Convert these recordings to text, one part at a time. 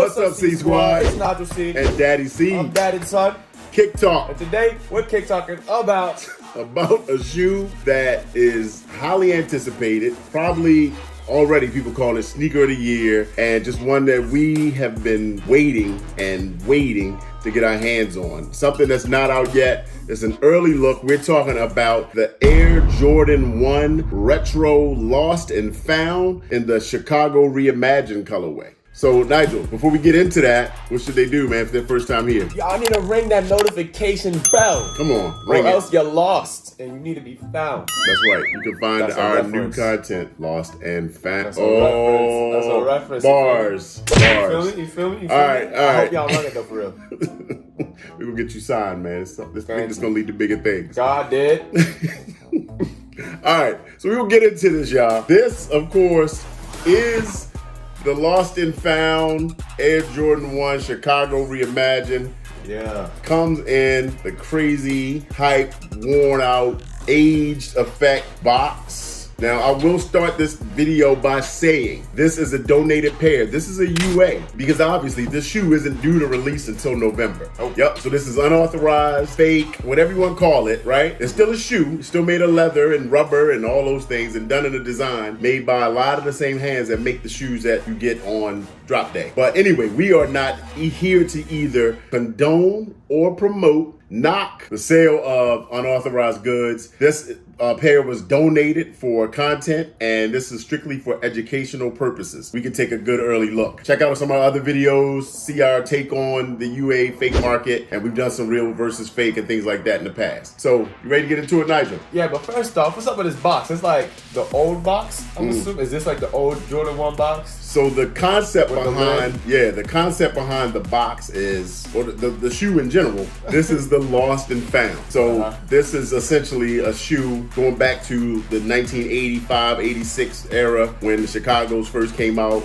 What's up, C Squad? It's Nigel C. And Daddy C. I'm Daddy's son. Kick Talk. And today, we're kick talking about a shoe that is highly anticipated. Probably already people call it sneaker of the year, and just one that we have been waiting to get our hands on. Something that's not out yet. It's an early look. We're talking about the Air Jordan 1 Retro Lost and Found in the Chicago Reimagined colorway. So, Nigel, before we get into that, what should they do, man, if they're first time here? y'all need to ring that notification bell. Come on, ring or it. else you're lost and you need to be found. That's right. You can find That's a our reference. new content, Lost and Found. That's a reference. Bars. You feel me? You feel me? All right. I hope y'all run it though, for real. We're going to get you signed, man. This thing is going to lead to bigger things. God did. All right. So we'll get into this, y'all. This, of course, is the Lost and Found Air Jordan 1 Chicago Reimagined. Yeah. Comes in the crazy, hype, worn out, aged effect box. Now, I will start this video by saying this is a donated pair. This is a UA because obviously this shoe isn't due to release until November. Oh. Yep, so this is unauthorized, fake, whatever you want to call it, right? It's still a shoe, it's still made of leather and rubber and all those things and done in a design made by a lot of the same hands that make the shoes that you get on drop day. But anyway, we are not here to either condone or promote, knock the sale of unauthorized goods. This pair was donated for content, and this is strictly for educational purposes. We can take a good early look. Check out some of our other videos, see our take on the UA fake market, and we've done some real versus fake and things like that in the past. So, you ready to get into it, Nigel? Yeah, but first off, what's up with this box? It's like the old box, I'm assuming. Is this like the old Jordan 1 box? So the concept With the behind, the concept behind the box is, or the shoe in general, this is the Lost and Found. So this is essentially a shoe going back to the 1985, 86 era when the Chicago's first came out,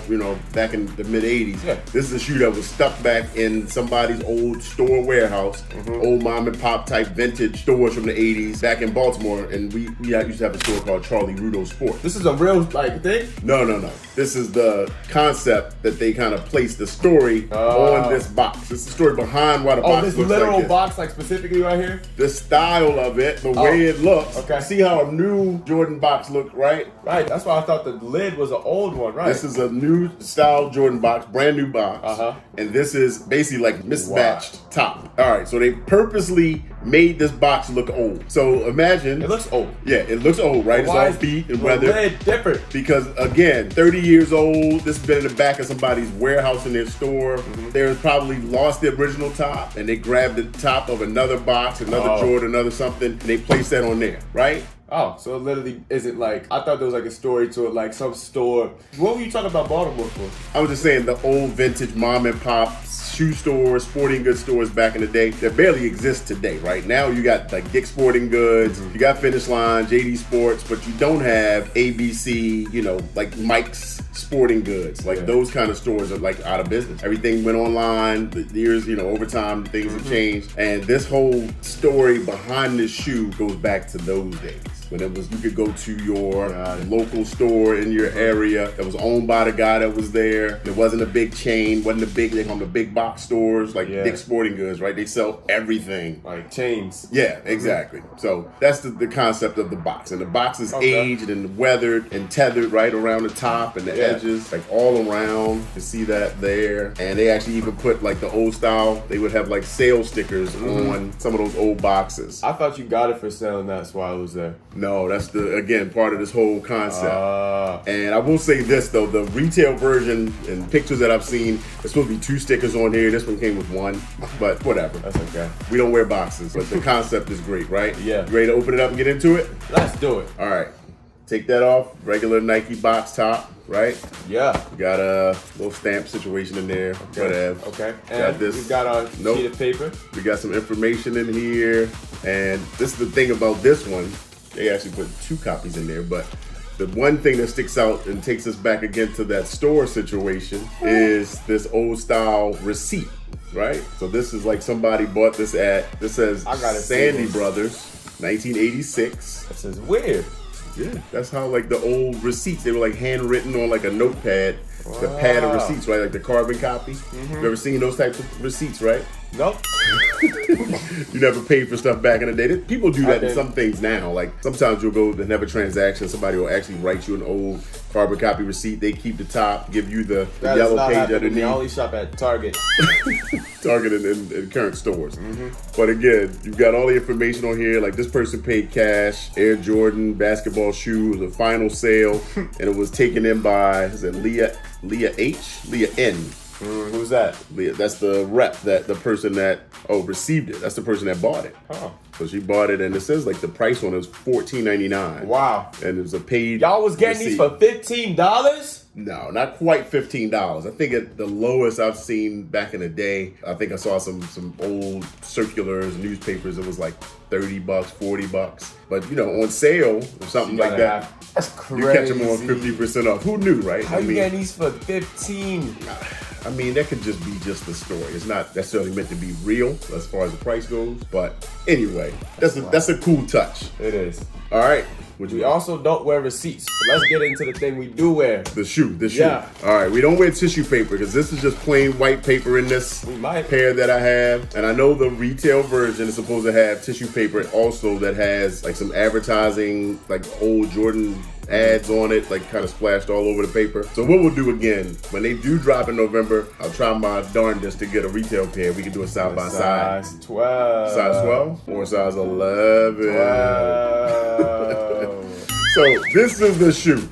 back in the mid 80s. Yeah. This is a shoe that was stuck back in somebody's old store warehouse, old mom and pop type vintage stores from the 80s back in Baltimore. And we used to have a store called Charlie Rudo's Sport. This is a real thing? No. This is the concept that they kind of placed the story on this box. It's the story behind why the box this looks literal like this. box, like specifically right here? The style of it, the way it looks. Okay. See how a new Jordan box look, right? Right, that's why I thought the lid was an old one, right? This is a new style Jordan box, brand new box. And this is basically like mismatched top. All right, so they purposely made this box look old. So imagine. It looks old. Yeah, it looks old, right? It's Why all is beat and the weathered. lid different? Because again, 30 years old, this has been in the back of somebody's warehouse in their store. They probably lost the original top and they grabbed the top of another box, another Jordan, another something, and they placed that on there, right? Oh, so it literally isn't like, I thought there was like a story to it, like some store. What were you talking about Baltimore for? I was just saying the old vintage mom and pop shoe stores, sporting goods stores back in the day that barely exist today, right? Now you got like Dick's Sporting Goods, you got Finish Line, JD Sports, but you don't have ABC, like Mike's Sporting Goods. Like those kind of stores are like out of business. Everything went online, the years, over time, things have changed. And this whole story behind this shoe goes back to those days. When it was, you could go to your local store in your area that was owned by the guy that was there. It wasn't a big chain, wasn't a big, they call them the big box stores, like Dick's Sporting Goods, right? They sell everything. Like chains. Yeah, exactly. So that's the concept of the box. And the box is aged and weathered and tethered right around the top and the edges, like all around. You see that there. And they actually even put like the old style, they would have like sale stickers on some of those old boxes. I thought you got it for sale and that's why I was there. No, that's again part of this whole concept. And I will say this though, the retail version and pictures that I've seen, there's supposed to be 2 stickers on here. This one came with 1, but whatever. That's okay. We don't wear boxes, but the concept is great, right? Yeah. You ready to open it up and get into it? Let's do it. All right. Take that off. Regular Nike box top, right? Yeah. We got a little stamp situation in there. Whatever. Okay. And this. we got our sheet of paper. We got some information in here. And this is the thing about this one. They actually put 2 copies in there, but the one thing that sticks out and takes us back again to that store situation is this old style receipt, right? So this is like somebody bought this says Sandy Brothers, 1986. This is weird. Yeah, that's how like the old receipts, they were like handwritten on like a notepad. The pad of receipts, right? Like the carbon copies. You ever seen those types of receipts, right? Nope. You never paid for stuff back in the day. People do that in some things now. Like sometimes you'll go and have a transaction. Somebody will actually write you an old carbon copy receipt. They keep the top, give you the yellow page underneath. I only shop at Target. Target in current stores. But again, you've got all the information on here. Like this person paid cash, Air Jordan basketball shoe. It was a final sale, and it was taken in by, is it Leah N? Who's that? Leah, that's the rep, that the person that received it. That's the person that bought it. Oh. So she bought it, and it says like the price on it was $14.99. Wow. And it was a paid. Y'all was getting these for $15? No, not quite $15. I think at the lowest I've seen back in the day, I think I saw some old circulars, newspapers. It was like $30, $40. But you know, on sale or something like that, that's crazy. You catch them on 50% off. Who knew, right? How you getting these for 15? I mean, that could just be just the story. It's not necessarily meant to be real as far as the price goes. But anyway, that's a cool touch. It is. All right. We also don't wear receipts. But let's get into the thing we do wear. The shoe. Yeah. All right, we don't wear tissue paper because this is just plain white paper in this pair that I have. And I know the retail version is supposed to have tissue paper also that has like some advertising, like old Jordan ads on it, like kind of splashed all over the paper. So what we'll do again, when they do drop in November, I'll try my darndest to get a retail pair. We can do a side by side. Size 12. Size 12 or size 11. 12. So this is the shoe.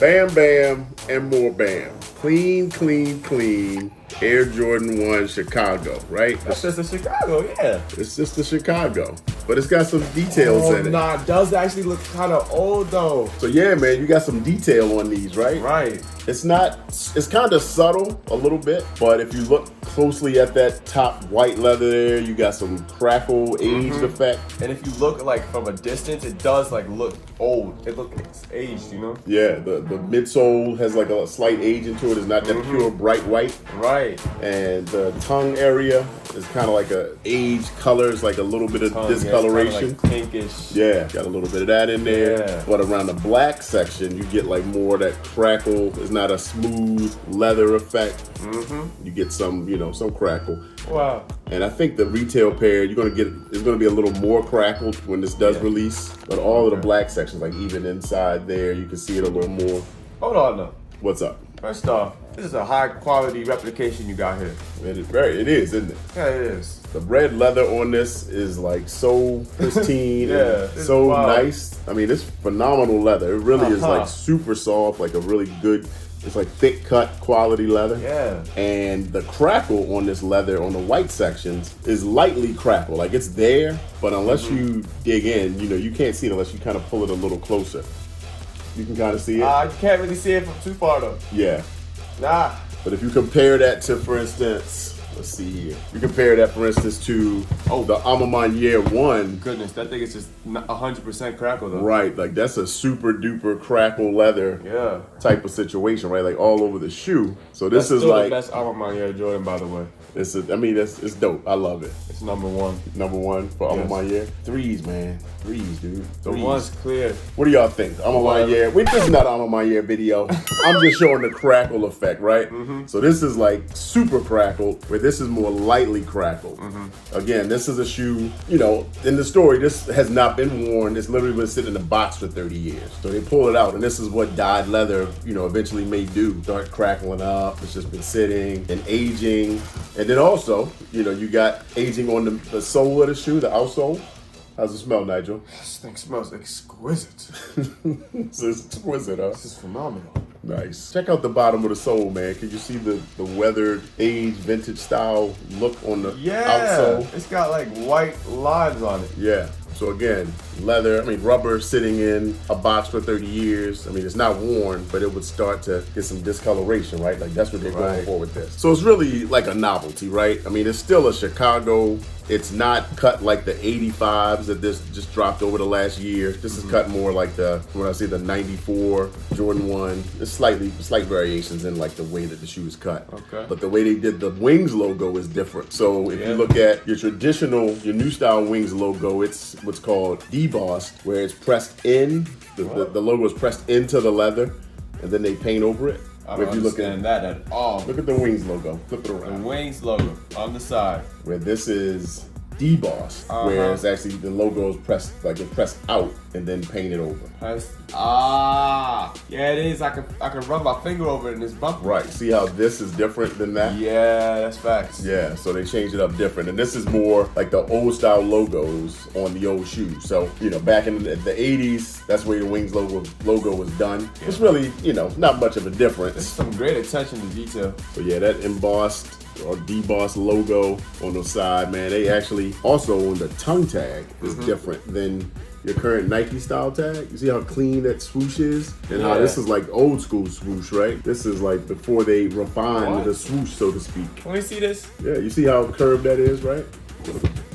Bam, bam, and more bam. Clean, clean, clean. Air Jordan 1 Chicago, right? That's just a Chicago, yeah. It's just the Chicago. But it's got some details in it. Nah, it does actually look kind of old though. So yeah, man, you got some detail on these, right? Right. It's kind of subtle a little bit, but if you look closely at that top white leather there, you got some crackle aged effect. And if you look like from a distance, it does like look old. It looks aged, you know? Yeah, the midsole has like a slight age into it. It's not that pure bright white. Right. And the tongue area is kind of like a aged color. It's like a little bit of discoloration. Like pinkish. Yeah, got a little bit of that in there. Yeah. But around the black section, you get like more of that crackle. It's not a smooth leather effect. You get some, some crackle. Wow. And I think the retail pair, it's gonna be a little more crackled when this does release. But all of the black sections, like even inside there, you can see it a little more. Hold on though. What's up? First off, this is a high quality replication you got here. It is, isn't it? Yeah, it is. The red leather on this is like so pristine and so nice. I mean, it's phenomenal leather. It really is like super soft, like a really good, it's like thick cut quality leather. Yeah. And the crackle on this leather on the white sections is lightly crackle. Like it's there, but unless you dig in, you can't see it unless you kind of pull it a little closer. You can kind of see it. You can't really see it from too far though. Yeah. Nah. But if you compare that to, for instance, let's see here. You compare that, for instance, to the Reimagined 1. Goodness, that thing is just 100% crackle though. Right, like that's a super duper crackle leather type of situation, right? Like all over the shoe. So this is still like the best Reimagined Jordan, by the way. It's dope. I love it. It's number one. Number one for Reimagined. Threes, man. Threes, dude. The one's clear. What do y'all think? Reimagined. This is not an Reimagined video. I'm just showing the crackle effect, right? So this is like super crackled, where this is more lightly crackled. Again, this is a shoe, in the story, this has not been worn. It's literally been sitting in a box for 30 years. So they pull it out, and this is what dyed leather, eventually may do. Start crackling up. It's just been sitting and aging. And then also, you got aging on the sole of the shoe, the outsole. How's it smell, Nigel? This thing smells exquisite. It's exquisite, huh? This is phenomenal. Nice. Check out the bottom of the sole, man. Can you see the weathered, aged, vintage style look on the outsole? It's got like white lines on it. Yeah. So again, leather, rubber sitting in a box for 30 years. It's not worn, but it would start to get some discoloration, right? Like that's what they're going for with this. So it's really like a novelty, right? It's still a Chicago. It's not cut like the 85s that this just dropped over the last year. This is cut more like the 94 Jordan 1. There's slight variations in like the way that the shoe is cut. Okay. But the way they did the Wings logo is different. So if you look at your new style Wings logo, it's what's called debossed, where it's pressed in. The logo is pressed into the leather, and then they paint over it. I don't understand that at all. Look at the Wings logo. Flip it The around. Wings logo on the side. Where this is debossed, where it's actually the logo is pressed, like it's pressed out and then painted over. Yeah, it is. I can rub my finger over it and it's bumpy. Right. See how this is different than that? Yeah, that's facts. Yeah, so they changed it up different. And this is more like the old style logos on the old shoes. So, back in the 80s, that's where the Wings logo was done. Yeah. It's really, not much of a difference. There's some great attention to detail. So yeah, that embossed or debossed logo on the side, man. They actually also on the tongue tag is different than your current Nike style tag. You see how clean that swoosh is? And how this is like old school swoosh, right? This is like before they refined the swoosh, so to speak. Can we see this? Yeah, you see how curved that is, right?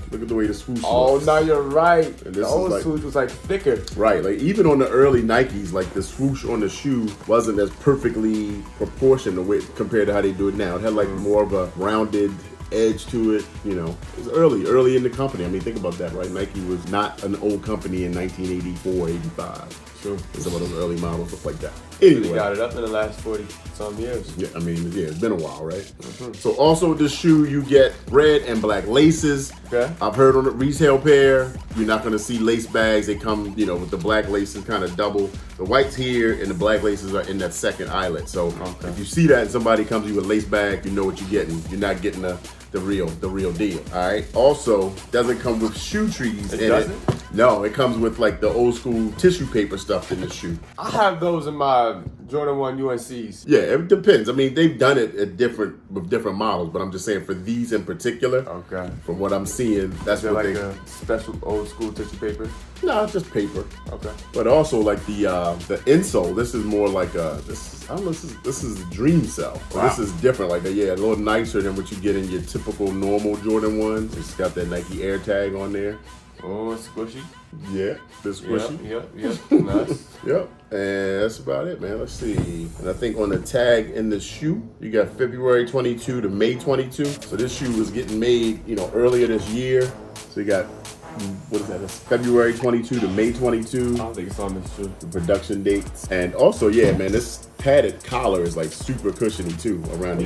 Look at the way the swoosh looks. No, you're right. And the old swoosh was like thicker. Right, like even on the early Nikes, like the swoosh on the shoe wasn't as perfectly proportioned compared to how they do it now. It had like more of a rounded edge to it, It was early in the company. I mean, think about that, right? Nike was not an old company in 1984, 85. Sure. Some of those early models look like that. Anyway. They got it up in the last 40-some years. Yeah, I mean, it's been a while, right? So also with this shoe, you get red and black laces. Okay. I've heard on the retail pair, you're not gonna see lace bags. They come, with the black laces kind of double. The white's here and the black laces are in that second eyelet. So if you see that and somebody comes to you with a lace bag, you know what you're getting. You're not getting the real deal. All right. Also, doesn't come with shoe trees in it. No, it comes with like the old school tissue paper stuff in the shoe. I have those in my Jordan 1 UNCs. Yeah, it depends. I mean, they've done it with different models, but I'm just saying for these in particular. Okay. From what I'm seeing, that's what like a special old school tissue paper. No, it's just paper. Okay. But also like the insole. This is more like this is a dream cell. Wow. This is different. Like a little nicer than what you get in your typical normal Jordan ones. It's got that Nike Air tag on there. Oh, it's squishy. Yeah, it's squishy. Yep. Nice. Yep. And that's about it, man. Let's see. And I think on the tag in the shoe, you got February 22 to May 22. So this shoe was getting made, earlier this year. So you got, what is that? It's February 22 to May 22. I don't think it's on this shoe. The production dates. And also, this padded collar is like super cushiony too around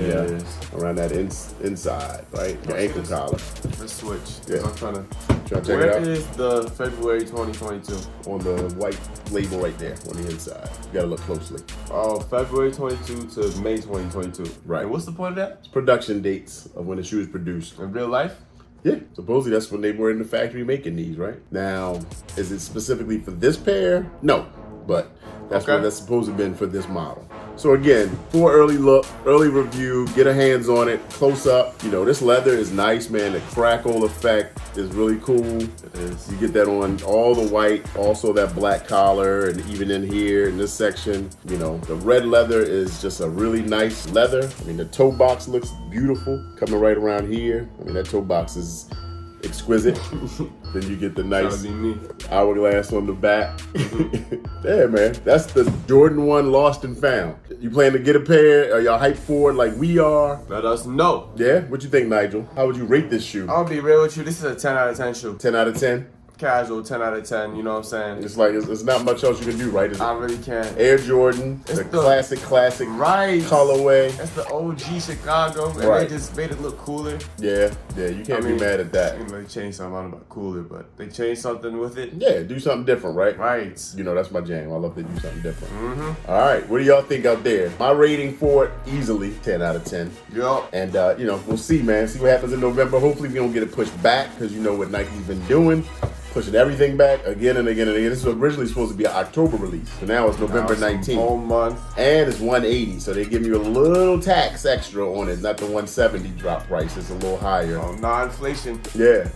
around that inside, right? Your ankle collar. Let's switch. Yeah. I'm trying to check Where it out. is the February 2022? On the white label right there on the inside. You gotta look closely. Oh, February 22 to May 2022. Right. And what's the point of that? It's production dates of when the shoe is produced. In real life? Yeah, supposedly that's when they were in the factory making these, right? Now, is it specifically for this pair? No, but that's what that's supposed to have been for this model. So again, for early look, early review, get a hands on it, close up. This leather is nice, man. The crackle effect is really cool. It is. You get that on all the white, also that black collar, and even in here in this section, the red leather is just a really nice leather. I mean, the toe box looks beautiful coming right around here. I mean, that toe box is exquisite. Then you get the nice hourglass on the back. Yeah, man. That's the Jordan 1 lost and found. You plan to get a pair? Are y'all hyped for it like we are? Let us know. Yeah? What you think, Nigel? How would you rate this shoe? I'll be real with you. This is a 10 out of 10 shoe. 10 out of 10? Casual, 10 out of 10, you know what I'm saying? It's like, it's not much else you can do, right? I really can't. Air Jordan, the classic right colorway. That's the OG Chicago, and they just made it look cooler. Yeah, you can't be mad at that. They changed something, I don't know about cooler, but they changed something with it. Yeah, do something different, right? Right. That's my jam. I love to do something different. All right, what do y'all think out there? My rating for it, easily 10 out of 10. Yup. And, we'll see, man. See what happens in November. Hopefully we don't get it pushed back, because you know what Nike's been doing. Pushing everything back again and again and again. This was originally supposed to be an October release. So now it's November 19th. Whole month. And it's $180. So they give you a little tax extra on it. Not the $170 drop price. It's a little higher. Oh, non-inflation. Yeah,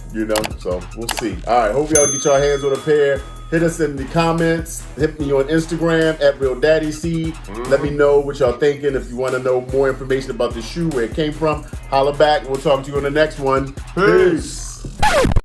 so we'll see. All right, hope y'all get your hands on a pair. Hit us in the comments. Hit me on Instagram at RealDaddySeed. Let me know what y'all thinking. If you want to know more information about the shoe, where it came from, holla back. We'll talk to you on the next one. Peace.